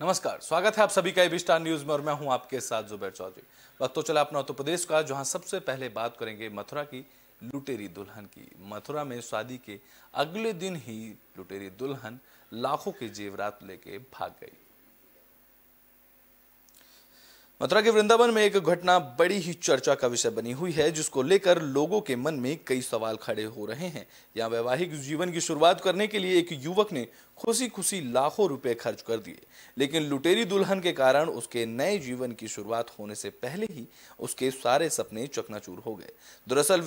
नमस्कार, स्वागत है आप सभी का एबी स्टार न्यूज में और मैं हूं आपके साथ जुबैर चौधरी। वक्त तो चला अपना उत्तर प्रदेश का, जहां सबसे पहले बात करेंगे मथुरा की लुटेरी दुल्हन की। मथुरा में शादी के अगले दिन ही लुटेरी दुल्हन लाखों के जेवरात लेके भाग गई। मथुरा के वृंदावन में एक घटना बड़ी ही चर्चा का विषय बनी हुई है, जिसको लेकर लोगों के मन में कई सवाल खड़े हो रहे हैं। यहाँ वैवाहिक जीवन की शुरुआत करने के लिए एक युवक ने खुशी खुशी लाखों रुपए खर्च कर दिए, लेकिन लुटेरी दुल्हन के कारण उसके नए जीवन की शुरुआत होने से पहले ही उसके सारे सपने चकनाचूर हो गए। दरअसल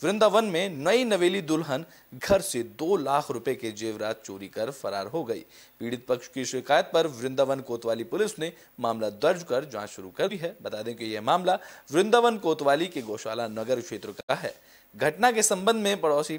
वृंदावन में नई नवेली दुल्हन घर से 2 लाख रुपए के जेवरात चोरी कर फरार हो गई। पीड़ित पक्ष की शिकायत पर वृंदावन कोतवाली पुलिस ने मामला दर्ज कर जांच शुरू कर दी है। बता दें कि यह मामला वृंदावन कोतवाली के गौशाला नगर क्षेत्र का है। घटना के संबंध में पड़ोसी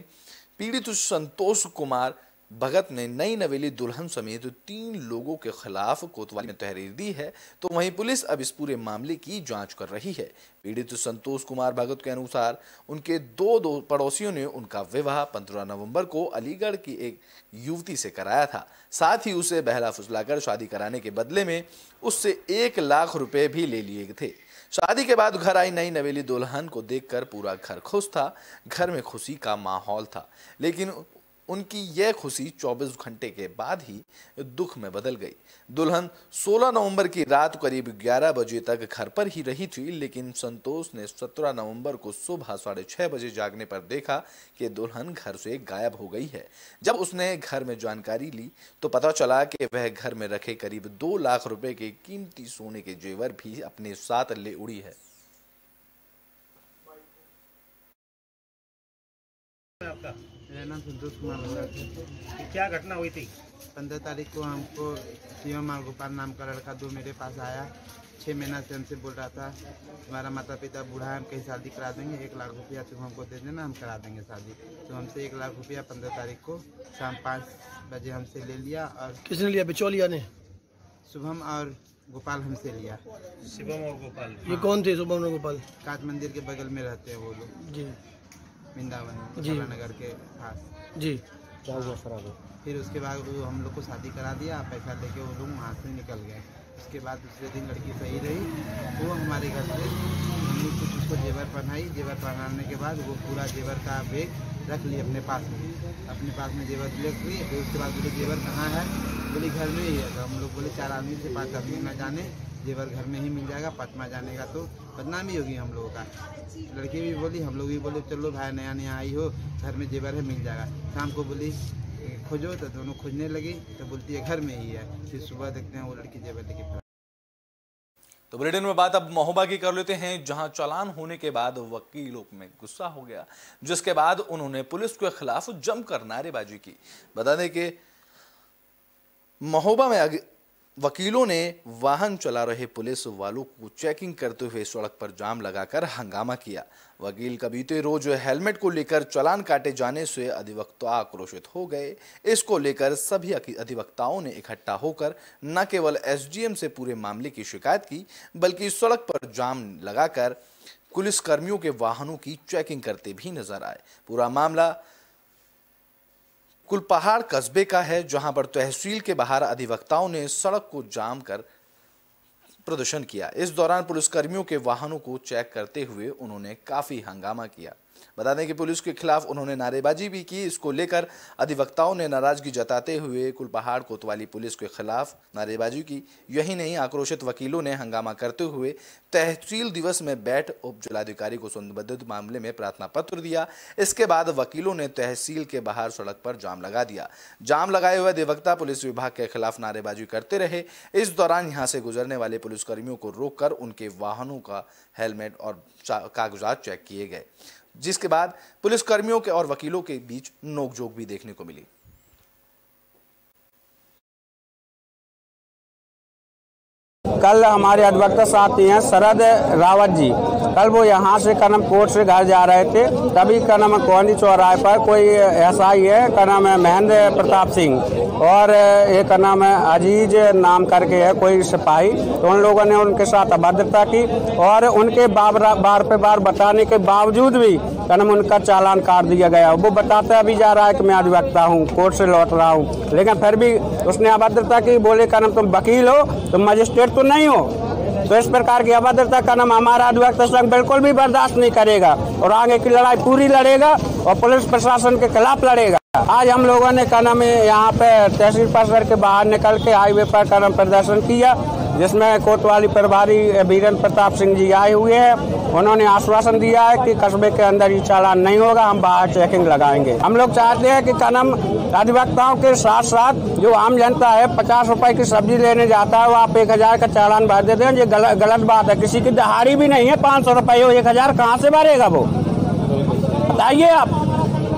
पीड़ित संतोष कुमार भगत ने नई नवेली दुल्हन समेत 3 लोगों के खिलाफ कोतवाली में तहरीर दी है, तो वहीं पुलिस अब इस पूरे मामले की जांच कर रही है। पीड़ित संतोष कुमार भगत के अनुसार उनके दो पड़ोसियों ने उनका विवाह 15 नवंबर को अलीगढ़ की एक युवती से कराया था। साथ ही उसे बहला फुसलाकर शादी कराने के बदले में उससे 1 लाख रुपए भी ले लिए थे। शादी के बाद घर आई नई नवेली दुल्हन को देखकर पूरा घर खुश था। घर में खुशी का माहौल था, लेकिन उनकी यह खुशी 24 घंटे के बाद ही दुख में बदल गई। दुल्हन 16 नवंबर की रात करीब 11 बजे तक घर पर ही रही थी, लेकिन संतोष ने 17 नवंबर को सुबह 6:30 बजे जागने पर देखा कि दुल्हन घर से गायब हो गई है। जब उसने घर में जानकारी ली तो पता चला कि वह घर में रखे करीब 2 लाख रुपए के कीमती सोने के जेवर भी अपने साथ ले उड़ी है। आपका मेरा नाम संतोष कुमार भगत है। क्या घटना हुई थी? 15 तारीख को हमको शिवम और गोपाल नाम का लड़का 2 मेरे पास आया। 6 महीना से हमसे बोल रहा था तुम्हारा माता पिता बूढ़ा है, हम कहीं शादी करा देंगे, 1 लाख रुपया तुम हमको दे देना, हम करा देंगे शादी। तो हमसे 1 लाख रुपया 15 तारीख को शाम 5 बजे हमसे ले लिया। और किसने लिया? बिचौलिया ने? शुभम और गोपाल हमसे लिया। शिवम और गोपाल? ये कौन थे शुभम और गोपाल? कांच मंदिर के बगल में रहते हैं वो लोग जी, वृंदावन जी नगर के पास जी। क्या हुआ खराब? फिर उसके बाद वो हम लोग को शादी करा दिया, पैसा लेके वो लोग वहाँ से निकल गए। उसके बाद दूसरे दिन लड़की सही रही, वो हमारे घर से हम लोग कुछ उसको जेवर पहनाई। जेवर पहनाने के बाद वो पूरा जेवर का बैग रख लिए अपने पास में जेवर रख लिए। फिर उसके बाद बोले जेवर कहाँ है? बोले घर में ही है। तो हम लोग बोले 4 आदमी से 5 आदमी न जाने, जेवर घर में ही मिल जाएगा, 5वां जानेगा तो बदनामी होगी हम लोगों का। लड़की भी बोली, हम लोग भी बोले चलो भाई नया नया आई हो, घर में जेवर है मिल जाएगा। शाम को बोली खोजो, तो दोनों खोजने लगी, तो बोलती है घर में ही है। फिर सुबह देखते हैं वो लड़की जेवर लेके। तो बुलेटिन में बात अब महोबा की कर लेते हैं, जहां चालान होने के बाद वकीलों में गुस्सा हो गया, जिसके बाद उन्होंने पुलिस के खिलाफ जमकर नारेबाजी की। बता दें कि महोबा में वकीलों ने वाहन चला रहे पुलिस वालों को चेकिंग करते हुए सड़क पर जाम लगाकर हंगामा किया। वकील का बीते रोज हेलमेट को लेकर चालान काटे जाने से अधिवक्ता आक्रोशित हो गए। इसको लेकर सभी अधिवक्ताओं ने इकट्ठा होकर न केवल एसडीएम से पूरे मामले की शिकायत की, बल्कि सड़क पर जाम लगाकर पुलिसकर्मियों के वाहनों की चेकिंग करते भी नजर आए। पूरा मामला कुलपहाड़ कस्बे का है, जहां पर तहसील के बाहर अधिवक्ताओं ने सड़क को जाम कर प्रदर्शन किया। इस दौरान पुलिसकर्मियों के वाहनों को चेक करते हुए उन्होंने काफी हंगामा किया। बता दें कि पुलिस के खिलाफ उन्होंने नारेबाजी भी की। इसको लेकर अधिवक्ताओं ने नाराजगी जताते हुए कुलपहाड़ कोतवाली पुलिस के खिलाफ नारेबाजी की। यही नहीं, आक्रोशित वकीलों ने हंगामा करते हुए तहसील दिवस में बैठ उप जिलाधिकारी को संबंधित मामले में प्रार्थना पत्र दिया। इसके बाद वकीलों ने तहसील के बाहर सड़क पर जाम लगा दिया। जाम लगाए हुए अधिवक्ता पुलिस विभाग के खिलाफ नारेबाजी करते रहे। इस दौरान यहां से गुजरने वाले पुलिसकर्मियों को रोककर उनके वाहनों का हेलमेट और कागजात चेक किए गए, जिसके बाद पुलिसकर्मियों के और वकीलों के बीच नोकझोंक भी देखने को मिली। कल हमारे अधिवक्ता साथी हैं शरद रावत जी। कल वो यहाँ से कनम कोर्ट से घर जा रहे थे, तभी कनम कोहनी चौराहे पर कोई एसआई है कनम महेंद्र प्रताप सिंह और एक नाम अजीज नाम करके है कोई सिपाही, तो उन लोगों ने उनके साथ अभद्रता की और उनके बार पे बार बताने के बावजूद भी कनम उनका चालान काट दिया गया। वो बताता अभी जा रहा है कि मैं अधिवक्ता हूँ, कोर्ट से लौट रहा हूँ, लेकिन फिर भी उसने अभद्रता की। बोले कनम तुम वकील हो, तुम मजिस्ट्रेट तो नहीं हो। तो इस प्रकार की अभद्रता का नाम हमारा अधिवक्ता संघ बिल्कुल भी बर्दाश्त नहीं करेगा और आगे की लड़ाई पूरी लड़ेगा और पुलिस प्रशासन के खिलाफ लड़ेगा। आज हम लोगों ने कनम यहाँ पे तहसील परिसर के बाहर निकल के हाईवे पर कनम प्रदर्शन किया, जिसमें कोतवाली प्रभारी वीरेंद्र प्रताप सिंह जी आए हुए हैं। उन्होंने आश्वासन दिया है कि कस्बे के अंदर ये चालान नहीं होगा, हम बाहर चेकिंग लगाएंगे। हम लोग चाहते हैं कि कनम अधिवक्ताओं के साथ साथ जो आम जनता है 50 रुपए की सब्जी लेने जाता है, वो आप 1000 का चालान भर देते हैं। ये गलत बात है। किसी की दिहाड़ी भी नहीं है 500 रुपये, 1000 कहाँ से भरेगा वो, बताइए आप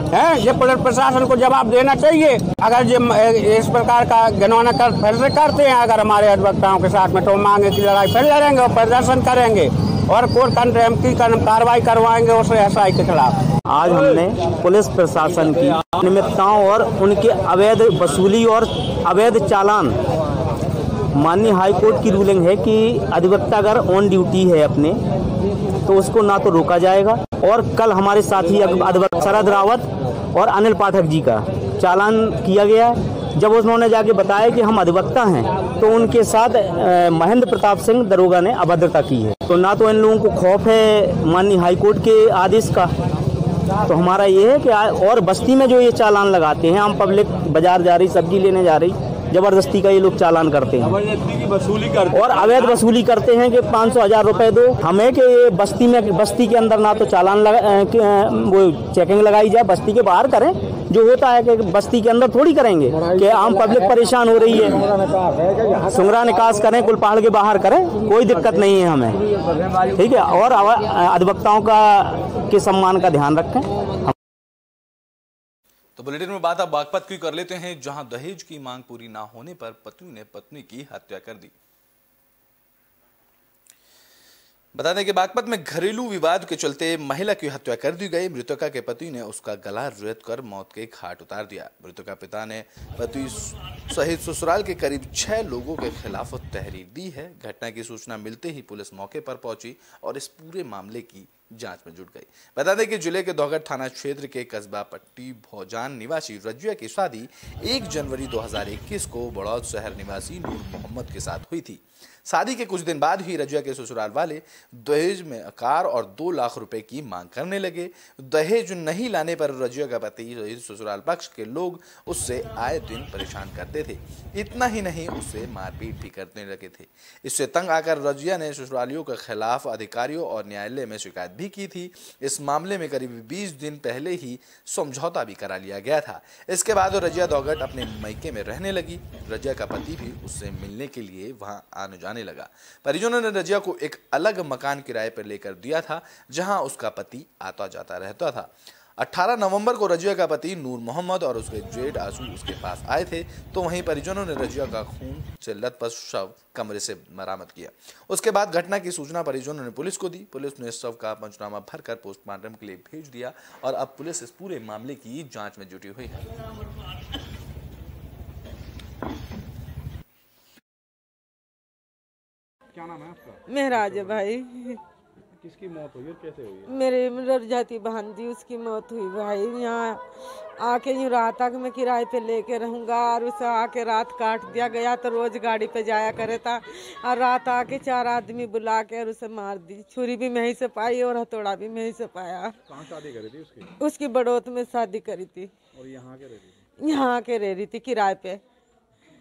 हैं। ये पुलिस प्रशासन को जवाब देना चाहिए। अगर ये इस प्रकार का घिनौना फैसले करते हैं अगर हमारे अधिवक्ताओं के साथ में, तो मांगे की लड़ाई फिर लड़ेंगे और प्रदर्शन करेंगे और कोर्ट कंटेम्प्ट की कार्रवाई करवाएंगे उस एसआई के खिलाफ। आज हमने पुलिस प्रशासन की अनियमितताओं और उनके अवैध वसूली और अवैध चालान, माननीय हाईकोर्ट की रूलिंग है कि अधिवक्ता अगर ऑन ड्यूटी है अपने तो उसको ना तो रोका जाएगा। और कल हमारे साथी अधिवक्ता शरद रावत और अनिल पाठक जी का चालान किया गया। जब उन्होंने जाके बताया कि हम अधिवक्ता हैं, तो उनके साथ महेंद्र प्रताप सिंह दरोगा ने अभद्रता की है। तो ना तो इन लोगों को खौफ है माननीय हाईकोर्ट के आदेश का, तो हमारा ये है कि और बस्ती में जो ये चालान लगाते हैं, आम पब्लिक बाजार जा रही, सब्जी लेने जा रही, जबरदस्ती का ये लोग चालान करते हैं और अवैध वसूली करते हैं कि 500-1000 रुपए दो हमें, कि ये बस्ती के अंदर ना तो चालान वो चेकिंग लगाई जाए, बस्ती के बाहर करें। जो होता है कि बस्ती के अंदर थोड़ी करेंगे कि आम पब्लिक परेशान हो रही है, सुंगरा निकास करें, कुलपहाड़ के बाहर करें, कोई दिक्कत नहीं है हमें, ठीक है। और अधिवक्ताओं के सम्मान का ध्यान रखें। तो बुलेटिन में बात अब बागपत की कर लेते हैं, जहां दहेज की मांग पूरी ना होने पर पत्नी ने पत्नी की हत्या कर दी। बता दें कि बागपत में घरेलू विवाद के चलते महिला की हत्या कर दी गई। मृतका के पति ने उसका गला रेत कर मौत के घाट उतार दिया। मृतका पिता ने पति सहित ससुराल के करीब 6 लोगों के खिलाफ तहरीर दी है। घटना की सूचना मिलते ही पुलिस मौके पर पहुंची और इस पूरे मामले की जांच में जुट गई। बता दें कि जिले के दोहगढ़ थाना क्षेत्र के कस्बा पट्टी भौजान निवासी रजिया की शादी 1 जनवरी 2021 को बड़ौद शहर निवासी नूर मोहम्मद के साथ हुई थी। शादी के कुछ दिन बाद ही रजिया के ससुराल वाले दहेज में कार और 2 लाख रुपए की मांग करने लगे। दहेज नहीं लाने पर रजिया का पति ससुराल पक्ष के लोग उससे आए दिन परेशान करते थे। इतना ही नहीं, उससे मारपीट भी करने लगे थे। इससे तंग आकर रजिया ने ससुरालियों के खिलाफ अधिकारियों और न्यायालय में शिकायत भी की थी। इस मामले में करीब 20 दिन पहले ही समझौता भी करा लिया गया था। इसके बाद रजिया दोहगढ़ अपने मैके में रहने लगी। रजिया का पति भी उससे मिलने के लिए वहां आने जाने लगा। परिजनों ने रजिया को एक अलग मकान किराए पर लेकर दिया था, जहां उसका पति आता जाता रहता था। 18 नवंबर को रजिया का पति नूर मोहम्मद और उसके जेठ आंसू उसके पास आए थे, तो वहीं परिजनों ने रजिया का खून से लथपथ शव कमरे से बरामद किया। उसके बाद घटना की सूचना परिजनों ने पुलिस को दी। पुलिस ने शव का पंचनामा भरकर पोस्टमार्टम के लिए भेज दिया और अब पुलिस इस पूरे मामले की जांच में जुटी हुई है। क्या नाम है आपका? मेहराज भाई। किसकी मौत हुई और कैसे हुई है? मेरे जाती बहन जी, उसकी मौत हुई भाई। यहाँ आके यूँ रहा था कि मैं किराए पे लेके रहूँगा और उसे आके रात काट दिया गया। तो रोज गाड़ी पे जाया करे था और रात आके 4 आदमी बुला के और उसे मार दी। छुरी भी मैं ही से पाई और हथौड़ा भी मैं ही से पाया। कहाँ शादी करी थी उसकी? उसकी बड़ौत में शादी करी थी। और यहाँ के रह रही थी? यहाँ आके रह रही थी किराए पे।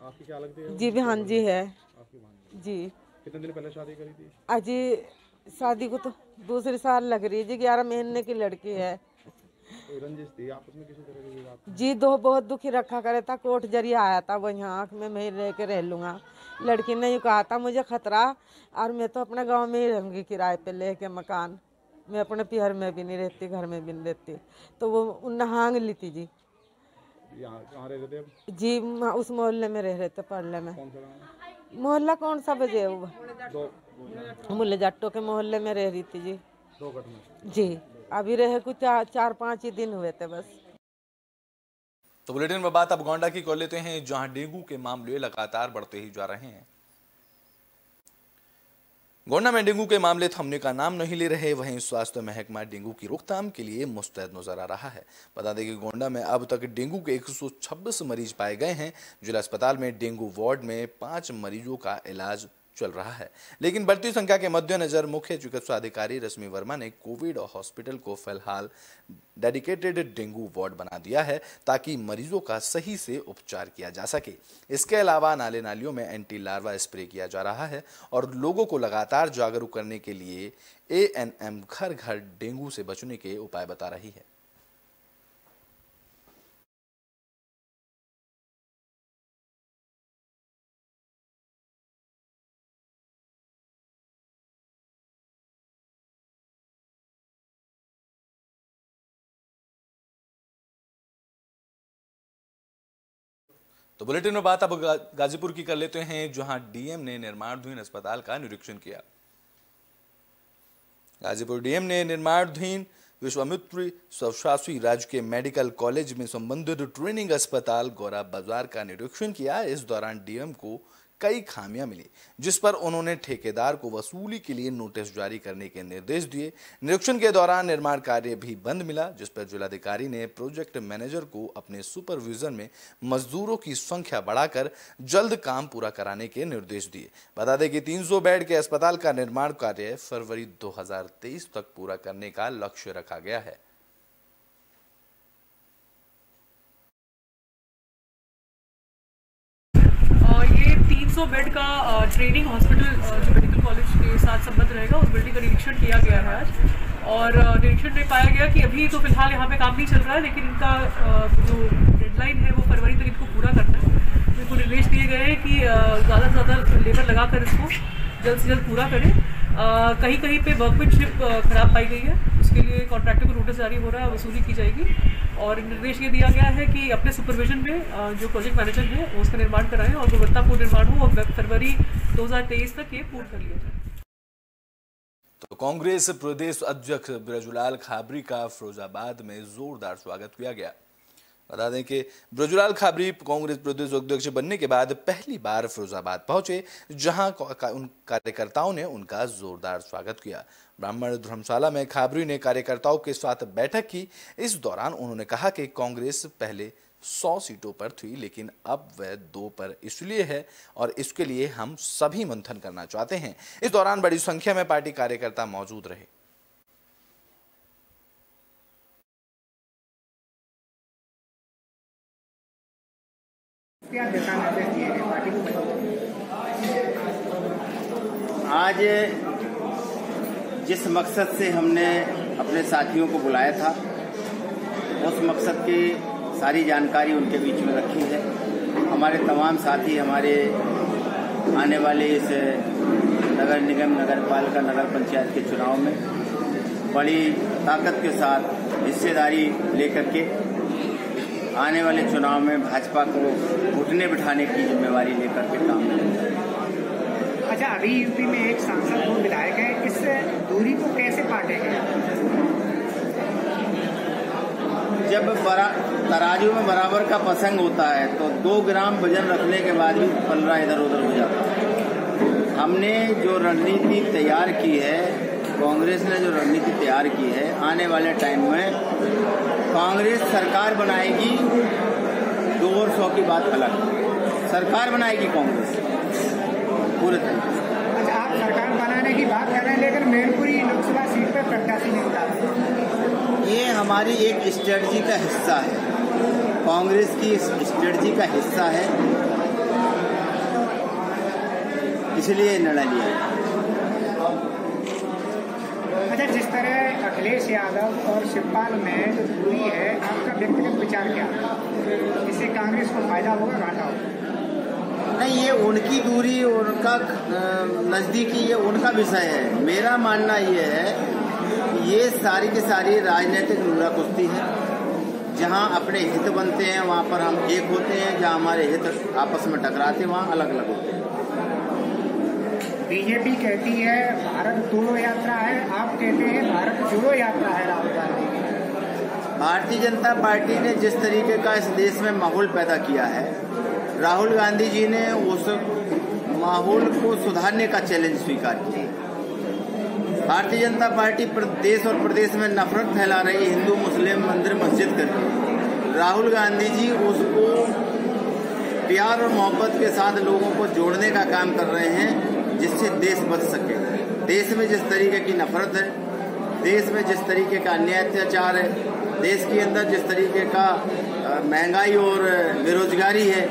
आपकी क्या लगती है? जी बहन जी है। आपकी बहन जी। कितने दिन पहले शादी करी थी? अजी शादी को तो 2 साल लग रही है जी। 11 महीने की लड़की है। रंजिश थी आपस में किसी तरह की बात? जी, 2 बहुत दुखी रखा करे था। कोर्ट जरिया आया था, वो यहाँ आँख में मैं रह के रह लूँगा। लड़की ने यूँ कहा था मुझे खतरा, और मैं तो अपने गांव में ही रहूँगी किराए पे लेके मकान। मैं अपने पिहर में भी नहीं रहती, घर में भी नहीं रहती। तो वो उन हांग ली थी जी। यहाँ कहाँ रह रहे थे अब? जी उस मोहल्ले में रह रहे थे, पड़ले में। कौन सा गाँव? मोहल्ला कौन सा बजे हुआ? मुल्ले जाटो के मोहल्ले में रह रही थी जी। 2 घटना जी, अभी रहे कुछ 4-5 ही दिन हुए थे बस। तो बुलेटिन में बात अब गोंडा की कर लेते हैं, जहां डेंगू के मामले लगातार बढ़ते ही जा रहे हैं। गोंडा में डेंगू के मामले थमने का नाम नहीं ले रहे, वहीं स्वास्थ्य महकमा डेंगू की रोकथाम के लिए मुस्तैद नजर आ रहा है। बता दें कि गोंडा में अब तक डेंगू के 126 मरीज पाए गए हैं। जिला अस्पताल में डेंगू वार्ड में 5 मरीजों का इलाज चल रहा है, लेकिन बढ़ती संख्या के मद्देनजर मुख्य चिकित्सा अधिकारी रश्मि वर्मा ने कोविड हॉस्पिटल को फिलहाल डेडिकेटेड डेंगू वार्ड बना दिया है, ताकि मरीजों का सही से उपचार किया जा सके। इसके अलावा नाले नालियों में एंटी लार्वा स्प्रे किया जा रहा है और लोगों को लगातार जागरूक करने के लिए ANM घर घर डेंगू से बचने के उपाय बता रही है। तो बुलेटिन में बात अब गाजीपुर की कर लेते हैं, जहां डीएम ने निर्माणाधीन अस्पताल का निरीक्षण किया। गाजीपुर डीएम ने निर्माणाधीन विश्वामित्री स्वशासी राजकीय मेडिकल कॉलेज में संबंधित ट्रेनिंग अस्पताल गौरा बाजार का निरीक्षण किया। इस दौरान डीएम को कई खामियां मिली, जिस पर उन्होंने ठेकेदार को वसूली के लिए नोटिस जारी करने के निर्देश दिए। निरीक्षण के दौरान निर्माण कार्य भी बंद मिला, जिस पर जिलाधिकारी ने प्रोजेक्ट मैनेजर को अपने सुपरविजन में मजदूरों की संख्या बढ़ाकर जल्द काम पूरा कराने के निर्देश दिए। बता दें कि 300 बेड के अस्पताल का निर्माण कार्य फरवरी 2023 तक पूरा करने का लक्ष्य रखा गया है। ये 300 बेड का ट्रेनिंग हॉस्पिटल जो मेडिकल कॉलेज के साथ संबंध रहेगा, उस बिल्डिंग का निरीक्षण किया गया है आज। और निरीक्षण में पाया गया कि अभी तो फिलहाल यहाँ पे काम नहीं चल रहा है, लेकिन इनका जो डेडलाइन है वो फरवरी तक इनको पूरा करना है। इनको निर्देश दिए गए हैं कि ज़्यादा से ज़्यादा लेबर लगाकर इसको जल्द से जल्द पूरा करें। कहीं कहीं पे वर्कमैनशिप खराब पाई गई है, उसके लिए कॉन्ट्रैक्टर को नोटिस जारी हो रहा है, वसूली की जाएगी। और निर्देश ये दिया गया है कि अपने सुपरविजन में जो प्रोजेक्ट मैनेजर है वो उसका निर्माण कराएं और गुणवत्तापूर्ण निर्माण हो और फरवरी 2023 तक ये पूर्ण कर लिया जाए। तो कांग्रेस प्रदेश अध्यक्ष ब्रजलाल खाबरी का फिरोजाबाद में जोरदार स्वागत किया गया। बता दें कि ब्रजलाल खाबरी कांग्रेस प्रदेश अध्यक्ष बनने के बाद पहली बार फिरोजाबाद पहुंचे, जहां उन कार्यकर्ताओं ने उनका जोरदार स्वागत किया। ब्राह्मण धर्मशाला में खाबरी ने कार्यकर्ताओं के साथ बैठक की। इस दौरान उन्होंने कहा कि कांग्रेस पहले 100 सीटों पर थी, लेकिन अब वह 2 पर इसलिए है और इसके लिए हम सभी मंथन करना चाहते हैं। इस दौरान बड़ी संख्या में पार्टी कार्यकर्ता मौजूद रहे। आज जिस मकसद से हमने अपने साथियों को बुलाया था, उस मकसद की सारी जानकारी उनके बीच में रखी है। हमारे तमाम साथी हमारे आने वाले इस नगर निगम, नगर पालिका, नगर पंचायत के चुनाव में बड़ी ताकत के साथ हिस्सेदारी लेकर के आने वाले चुनाव में भाजपा को घुटने बिठाने की जिम्मेवारी लेकर के काम करेंगे। अच्छा, अभी यूपी में एक सांसद को विधायक है, इस दूरी को कैसे पाटेंगे? जब तराजू में बराबर का प्रसंग होता है तो 2 ग्राम वजन रखने के बाद भी पलड़ा इधर उधर हो जाता है। हमने जो रणनीति तैयार की है, कांग्रेस ने जो रणनीति तैयार की है, आने वाले टाइम में कांग्रेस सरकार बनाएगी। 2 और 100 की बात अलग, सरकार बनाएगी कांग्रेस पूरे। अच्छा, आप सरकार बनाने की बात कर रहे हैं, लेकिन मैनपुरी लोकसभा सीट पर प्रत्याशी नहीं उतार रहे। ये हमारी एक स्ट्रेटजी का हिस्सा है, कांग्रेस की स्ट्रेटजी का हिस्सा है, इसलिए निर्णय लिया है। अच्छा, जिस तरह अखिलेश यादव और शिवपाल में जो दूरी है, आपका व्यक्तिगत विचार क्या है? इससे कांग्रेस को फायदा होगा, घाटा होगा? नहीं, ये उनकी दूरी, उनका नजदीकी, ये उनका विषय है। मेरा मानना ये है कि ये सारी की सारी राजनीतिक नूरा कुश्ती है। जहां अपने हित बनते हैं वहां पर हम एक होते हैं, जहां हमारे हित आपस में टकराते हैं वहां अलग अलग होते हैं। बीजेपी कहती है भारत तोड़ो यात्रा है, आप कहते हैं भारत जोड़ो यात्रा है राहुल गांधी की। भारतीय जनता पार्टी ने जिस तरीके का इस देश में माहौल पैदा किया है, राहुल गांधी जी ने उस माहौल को सुधारने का चैलेंज स्वीकार किया। भारतीय जनता पार्टी देश और प्रदेश में नफरत फैला रही, हिंदू मुस्लिम मंदिर मस्जिद करके राहुल गांधी जी उसको प्यार और मोहब्बत के साथ लोगों को जोड़ने का काम कर रहे हैं, जिससे देश बच सके। देश में जिस तरीके की नफरत है, देश में जिस तरीके का अन्याय अत्याचार है, देश के अंदर जिस तरीके का महंगाई और बेरोजगारी है,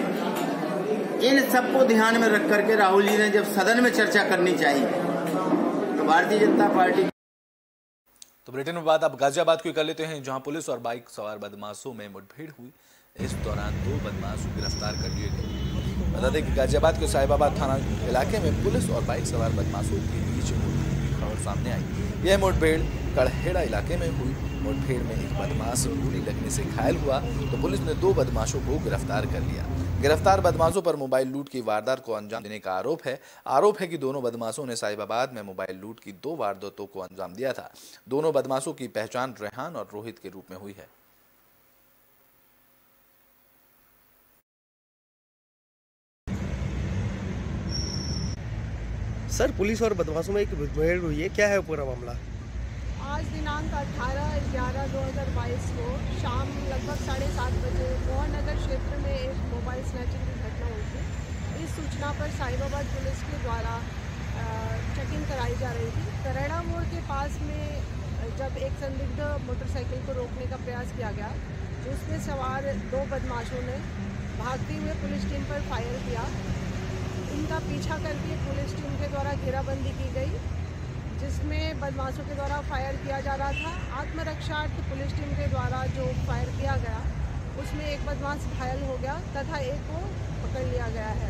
इन सबको ध्यान में रख करके राहुल जी ने जब सदन में चर्चा करनी चाहिए तो भारतीय जनता पार्टी। तो बुलेटिन में बात अब गाजियाबाद की कर लेते हैं, जहां पुलिस और बाइक सवार बदमाशों में मुठभेड़ हुई। इस दौरान 2 बदमाश गिरफ्तार कर लिए गए। बता दें कि गाजियाबाद के साहिबाबाद थाना इलाके में पुलिस और बाइक सवार बदमाशों के बीच मुठभेड़ की खबर सामने आई। यह मुठभेड़ कड़हेड़ा इलाके में हुई। मुठभेड़ में एक बदमाश गोली लगने से घायल हुआ तो पुलिस ने 2 बदमाशों को गिरफ्तार कर लिया। गिरफ्तार बदमाशों पर मोबाइल लूट की वारदात को अंजाम देने का आरोप है कि दोनों बदमाशों ने साहिबाबाद में मोबाइल लूट की 2 वारदातों को अंजाम दिया था। दोनों बदमाशों की पहचान रेहान और रोहित के रूप में हुई है। सर, पुलिस और बदमाशों में एक मुठभेड़ हुई है, क्या है पूरा मामला? आज दिनांक 18/11/2022 को शाम लगभग 7:30 बजे मोहन नगर क्षेत्र में एक मोबाइल स्नैचिंग की घटना हुई थी। इस सूचना पर साहिबाबाद पुलिस के द्वारा चेकिंग कराई जा रही थी। करेड़ा मोड़ के पास में जब एक संदिग्ध मोटरसाइकिल को रोकने का प्रयास किया गया, जिसमें सवार 2 बदमाशों ने भागती हुए पुलिस टीम पर फायर किया। इनका पीछा करके पुलिस टीम के द्वारा घेराबंदी की गई, जिसमें बदमाशों के द्वारा फायर किया जा रहा था। आत्मरक्षार्थ पुलिस टीम के द्वारा जो फायर किया गया उसमें एक बदमाश घायल हो गया तथा एक को पकड़ लिया गया है।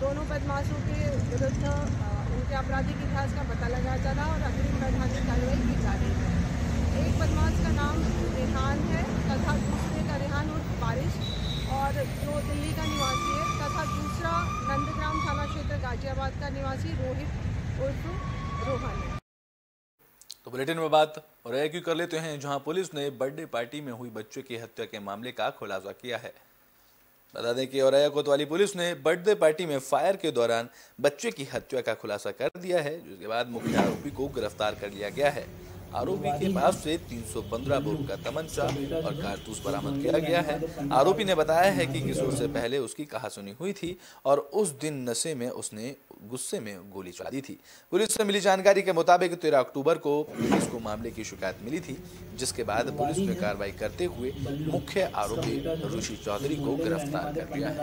दोनों बदमाशों के विरुद्ध उनके आपराधिक इतिहास का पता लगाया जा रहा और अग्रिम वैधानिक कार्रवाई की जा रही है। एक बदमाश का नाम रेहान है तथा दूसरे का रेहान उर्फ बारिश और जो दिल्ली का निवासी है, तथा दूसरा नंदग्राम थाना क्षेत्र गाजियाबाद का निवासी रोहित उर्फ रोहन है। तो बुलेटिन में बात और एक कर लेते हैं, जहां पुलिस ने बर्थडे पार्टी में हुई बच्चे की हत्या के मामले का खुलासा किया है। बता दें कि औरैया कोतवाली पुलिस ने बर्थडे पार्टी में फायर के दौरान बच्चे की हत्या का खुलासा कर दिया है, जिसके बाद मुख्य आरोपी को गिरफ्तार कर लिया गया है। आरोपी के पास से 315 बोर का तमंचा और कारतूस बरामद किया गया है। आरोपी ने बताया है कि किशोर से पहले उसकी कहासुनी हुई थी और उस दिन नशे में उसने गुस्से में गोली चला दी थी। पुलिस से मिली जानकारी के मुताबिक 13 अक्टूबर को पुलिस को मामले की शिकायत मिली थी, जिसके बाद पुलिस ने कार्रवाई करते हुए मुख्य आरोपी ऋषि चौधरी को गिरफ्तार कर लिया है।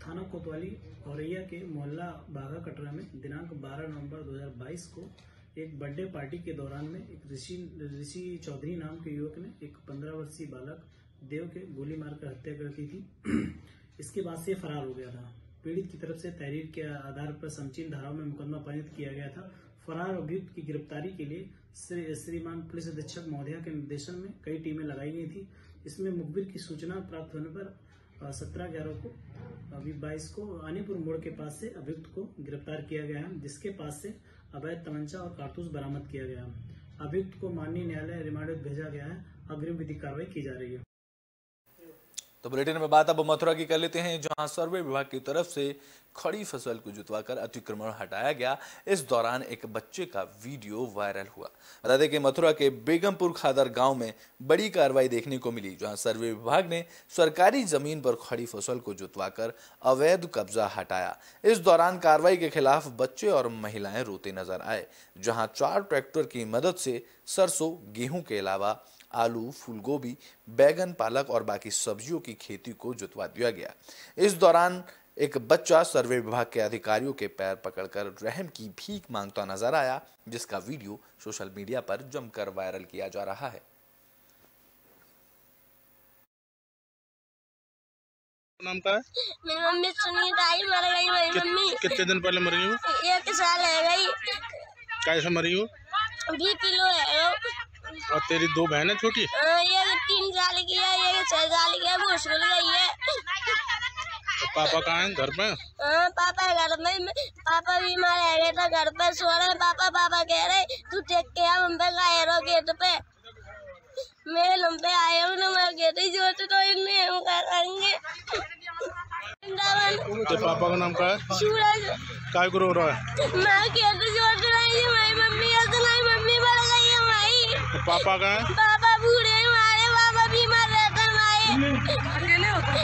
थाना कोतवाली औरैया के मोहल्ला बागा कटरा में दिनांक 12 नवंबर 2022 को एक बर्थडे पार्टी के दौरान में एक ऋषि चौधरी नाम के युवक ने एक 15 वर्षीय बालक देव के गोली मारकर हत्या कर दी थी। इसके बाद से फरार हो गया था। पीड़ित की तरफ से तहरीर के आधार पर समचीन धाराओं में मुकदमा पंजीकृत किया गया था। फरार अभियुक्त की गिरफ्तारी के लिए श्रीमान पुलिस अधीक्षक महोदया के निर्देशन में कई टीमें लगाई गई थी। इसमें मुखबिर की सूचना प्राप्त होने पर 17/11 को 22 को आनीपुर मोड़ के पास से अभियुक्त को गिरफ्तार किया गया है, जिसके पास से अवैध तमंचा और कारतूस बरामद किया गया है। अभियुक्त को माननीय न्यायालय रिमांड भेजा गया है। अग्रिम विधिक कार्रवाई की जा रही है। तो बुलेटिन में बात अब मथुरा की कर लेते हैं, जहां सर्वे विभाग की तरफ से खड़ी फसल को जुतवाकर अतिक्रमण हटाया गया। इस दौरान एक बच्चे का वीडियो वायरल हुआ। बता दें कि मथुरा के बेगमपुर खादर गांव में बड़ी कार्रवाई देखने को मिली, जहां सर्वे विभाग ने सरकारी जमीन पर खड़ी फसल को जुतवाकर अवैध कब्जा हटाया। इस दौरान कार्रवाई के खिलाफ बच्चे और महिलाएं रोते नजर आए, जहां 4 ट्रैक्टर की मदद से सरसों, गेहूं के अलावा आलू, फूलगोभी, बैगन, पालक और बाकी सब्जियों की खेती को जुतवा दिया गया। इस दौरान एक बच्चा सर्वे विभाग के अधिकारियों के पैर पकड़कर रहम की भीख मांगता नजर आया, जिसका वीडियो सोशल मीडिया पर जमकर वायरल किया जा रहा है। नाम का है? मेरी मम्मी सुनीता आई, मर गई मेरी मम्मी। कितने दिन पहले मरी हो? 1 साल है गई। कैसे मरी हो? BP लो है। और तेरी 2 बहनें छोटी? ये 3 3 साल की है, ये 6 साल की है, वो स्कूल गई है। तो पापा कहाँ हैं? घर पे? हाँ पापा घर में, पापा बीमार है तो घर पे सो रहे। पापा कह रहे तू टेक के आ, हम पे गायरो गेट पे मेरे लंबे आए हूँ ना, मैं कहती जो तो इन्हें हम करेंगे। तो पापा का नाम क्या है? सूरज। काय को रो रहा है? मैं कहती जो हमारी मम्मी मम्मी मर गई है हमारी। तो पापा का है? पापा बूढ़े हमारे, पापा बीमार रहते हमारे, अकेले होते।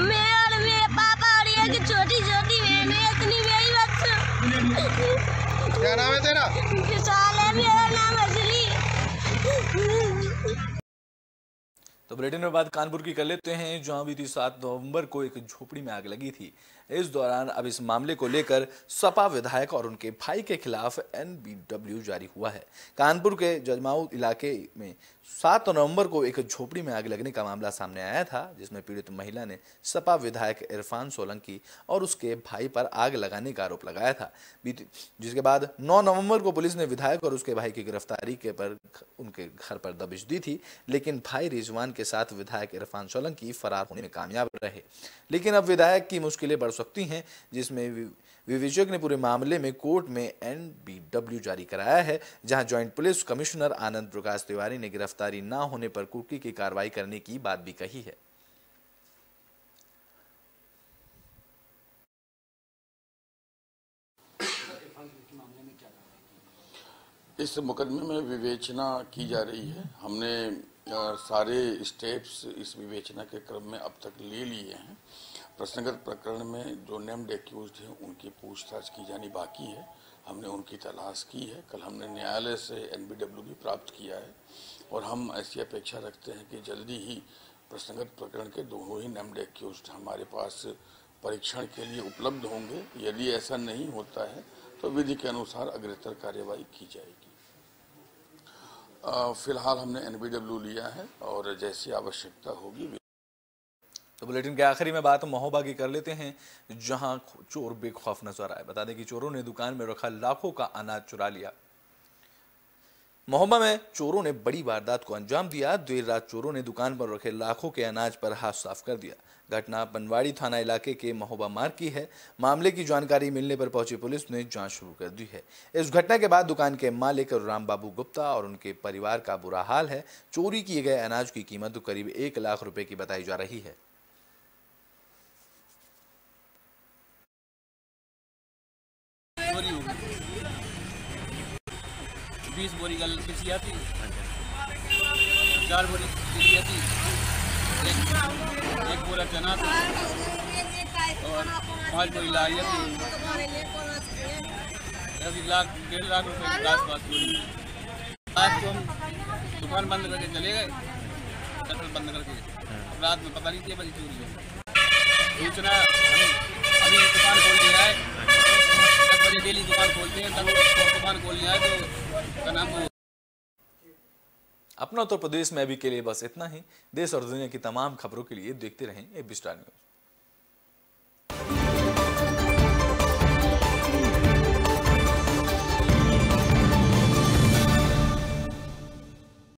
मैं और मेरे पापा और ये की छोटी छोटी बहन है, इतनी मेरी बच्ची। क्या नाम है तेरा? विशाल है मेरा नाम, असली। तो बुलेटिन में बात कानपुर की कर लेते हैं, जहां बीती 7 नवंबर को एक झोपड़ी में आग लगी थी। इस दौरान अब इस मामले को लेकर सपा विधायक और उनके भाई के खिलाफ NBW जारी हुआ है। कानपुर के जजमाऊ इलाके में 7 नवंबर को एक झोपड़ी में आग लगने का मामला सामने आया था, जिसमें पीड़ित महिला ने सपा विधायक इरफान सोलंकी और उसके भाई पर आग लगाने का आरोप लगाया था। जिसके बाद 9 नवंबर को पुलिस ने विधायक और उसके भाई की गिरफ्तारी के पर उनके घर पर दबिश दी थी, लेकिन भाई रिजवान के साथ विधायक इरफान सोलंकी फरार होने में कामयाब रहे। लेकिन अब विधायक की मुश्किलें बढ़ सकती हैं, जिसमें विवेचक ने पूरे मामले में कोर्ट में NBW जारी कराया है, जहां joint police commissioner Anand Prakash Tiwari ने गिरफ्तारी न होने पर कुर्की की कार्रवाई करने की बात भी कही है। इस मुकदमे में विवेचना की जा रही है। हमने सारे स्टेप्स इस विवेचना के क्रम में अब तक ले लिए हैं। प्रश्नगत प्रकरण में जो नेम्ड एक्यूज्ड हैं उनकी पूछताछ की जानी बाकी है। हमने उनकी तलाश की है। कल हमने न्यायालय से NBW भी प्राप्त किया है और हम ऐसी अपेक्षा रखते हैं कि जल्दी ही प्रश्नगत प्रकरण के दोनों ही नेम्ड एक्यूज्ड हमारे पास परीक्षण के लिए उपलब्ध होंगे। यदि ऐसा नहीं होता है तो विधि के अनुसार अग्रतर कार्यवाही की जाएगी। फिलहाल हमने NBW लिया है और जैसी आवश्यकता होगी। तो बुलेटिन के आखिरी में बात महोबा की कर लेते हैं, जहां चोर बेखौफ नजर आए। बता दें कि चोरों ने दुकान में रखा लाखों का अनाज चुरा लिया। महोबा में चोरों ने बड़ी वारदात को अंजाम दिया। देर रात चोरों ने दुकान पर रखे लाखों के अनाज पर हाथ साफ कर दिया। घटना बनवाड़ी थाना इलाके के महोबा मार्ग की है। मामले की जानकारी मिलने पर पहुंची पुलिस ने जांच शुरू कर दी है। इस घटना के बाद दुकान के मालिक राम बाबू गुप्ता और उनके परिवार का बुरा हाल है। चोरी किए गए अनाज की कीमत करीब 1 लाख रुपए की बताई जा रही है। चोरी हो गई, 20 बोरी गल पिसिया थी, 4 बोरी पिसिया थी, एक बोरा चना था और 5 बोरी लाइया थी। 1.5 लाख रुपए के आसपास चोरी। आज तो हम दुकान बंद करके चले गए, शटर बंद करके। अब रात में पता नहीं 6 बजे चोरी हो। सूचना अभी दुकान खोल दिया है, 10 बजे डेली दुकान खोलते हैं, तब दुकान खोलने आए तो नाम हो। अपना उत्तर प्रदेश में अभी के लिए बस इतना ही। देश और दुनिया की तमाम खबरों के लिए देखते रहें AB स्टार न्यूज।